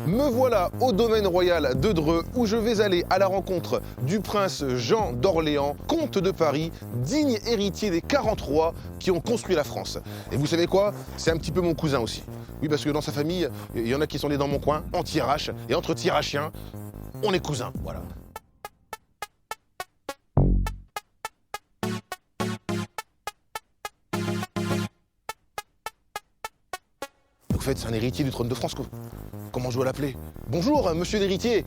Me voilà au domaine royal de Dreux où je vais aller à la rencontre du prince Jean d'Orléans, comte de Paris, digne héritier des 40 rois qui ont construit la France. Et vous savez quoi? C'est un petit peu mon cousin aussi. Oui, parce que dans sa famille, il y en a qui sont nés dans mon coin, en Thiérache, et entre Thiérachiens, on est cousins, voilà. Au fait, c'est un héritier du trône de France, quoi. Comment je dois l'appeler? Bonjour, monsieur l'héritier.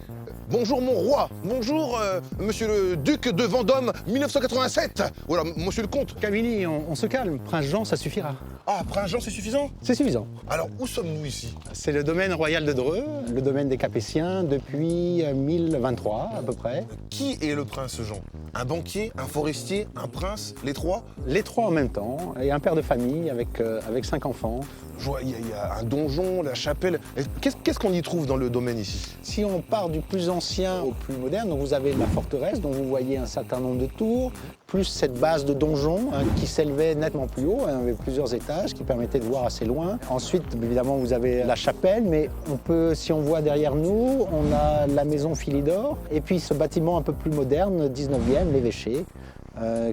Bonjour, mon roi. Bonjour, monsieur le duc de Vendôme, 1987. Voilà, monsieur le comte. Camille, on se calme. Prince Jean, ça suffira. Ah, prince Jean, c'est suffisant? C'est suffisant. Alors, où sommes-nous ici? C'est le domaine royal de Dreux, le domaine des Capétiens, depuis 1023 à peu près. Qui est le prince Jean? Un banquier, un forestier, un prince, les trois? Les trois en même temps, et un père de famille avec 5 enfants. Je vois, il y a un donjon, la chapelle. Qu'est-ce qu'on y trouve dans le domaine ici? Si on part du plus ancien au plus moderne, donc vous avez la forteresse dont vous voyez un certain nombre de tours, plus cette base de donjon qui s'élevait nettement plus haut, avec plusieurs étages qui permettaient de voir assez loin. Ensuite, évidemment, vous avez la chapelle, mais on peut, si on voit derrière nous, on a la maison Philidor, et puis ce bâtiment un peu plus moderne, 19e, l'évêché,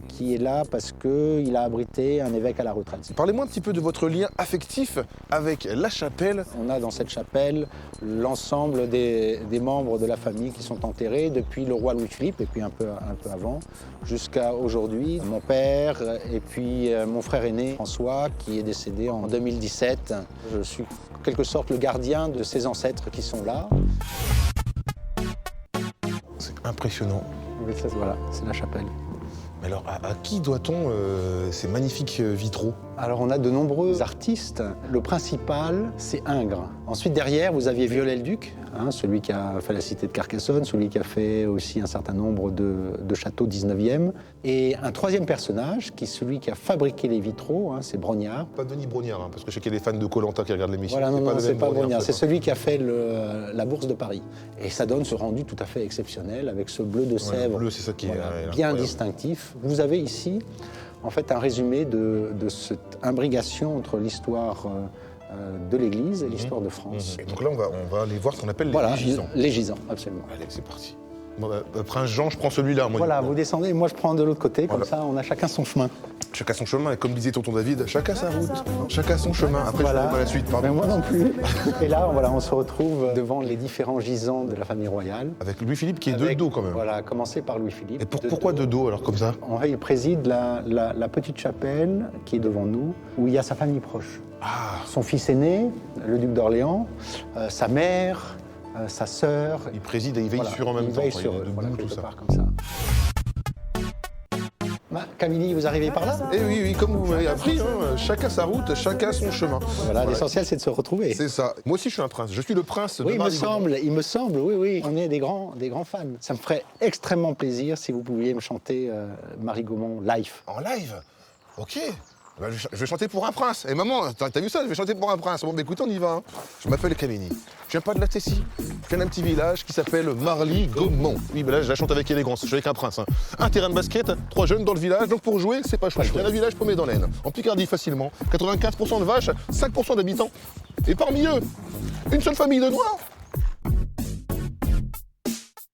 qui est là parce qu'il a abrité un évêque à la retraite. Parlez-moi un petit peu de votre lien affectif avec la chapelle. On a dans cette chapelle l'ensemble des membres de la famille qui sont enterrés depuis le roi Louis-Philippe et puis un peu avant jusqu'à aujourd'hui. Mon père et puis mon frère aîné François qui est décédé en 2017. Je suis en quelque sorte le gardien de ces ancêtres qui sont là. C'est impressionnant. Voilà, c'est la chapelle. Mais alors, à qui doit-on ces magnifiques vitraux? Alors on a de nombreux artistes. Le principal, c'est Ingres. Ensuite derrière, vous aviez Viollet-le-Duc, celui qui a fait la cité de Carcassonne, celui qui a fait aussi un certain nombre de châteaux 19e. Et un troisième personnage, qui est celui qui a fabriqué les vitraux, c'est Brognard. Pas Denis Brognard, parce que je sais qu'il y a des fans de Koh-Lanta qui regardent l'émission. Voilà, non, c'est pas Brognard, c'est ça. celui qui a fait la Bourse de Paris. Et ça donne ce rendu tout à fait exceptionnel, avec ce bleu de Sèvres, bleu, c'est ça qui est bien incroyable. Distinctif. Vous avez ici, en fait, un résumé de cette imbrigation entre l'histoire de l'Église et l'histoire de France. Et donc là, on va aller voir ce qu'on appelle Voilà, les gisants. les gisants, absolument. Allez, c'est parti. Bon, prince Jean, je prends celui-là. Moi, Voilà, vous descendez, moi je prends de l'autre côté, comme Voilà. ça on a chacun son chemin. Chacun son chemin, et comme disait tonton David, chacun sa route, chacun son chemin. Après, je ne pas la suite, pardon. Mais moi non plus. Et là, voilà, on se retrouve devant les différents gisants de la famille royale. Avec Louis-Philippe qui est de dos quand même. Voilà, commencé par Louis-Philippe. Et pourquoi de dos alors comme ça? Il préside la petite chapelle qui est devant nous, où il y a sa famille proche. Ah, Son fils aîné, le duc d'Orléans, sa mère, sa sœur. il préside et il veille sur en même il temps. veille quoi, sur il est eux, debout, voilà, tout quelque ça. part comme ça. Camille, vous arrivez par là? Eh oui, comme vous m'avez appris, chacun sa route, chacun son chemin. Voilà, l'essentiel c'est de se retrouver. C'est ça. Moi aussi, je suis un prince. Je suis le prince de Oui, Marie. il me semble, oui. On est des grands fans. Ça me ferait extrêmement plaisir si vous pouviez me chanter Marie Gaumont live. En live? Ok. Bah, je vais chanter pour un prince. Et maman, t'as vu ça? Je vais chanter pour un prince. Bon, bah écoute, on y va. Je m'appelle Camille. Je viens pas de la Tessie. Je viens d'un petit village qui s'appelle Marly-Gaumont. Oui, bah là, je la chante avec élégance. Je suis avec un prince. Un terrain de basket, 3 jeunes dans le village. Donc pour jouer, c'est pas chouette. Je viens d'un village paumé dans l'Aisne. En Picardie, facilement. 95% de vaches, 5% d'habitants. Et parmi eux, une seule famille de noirs.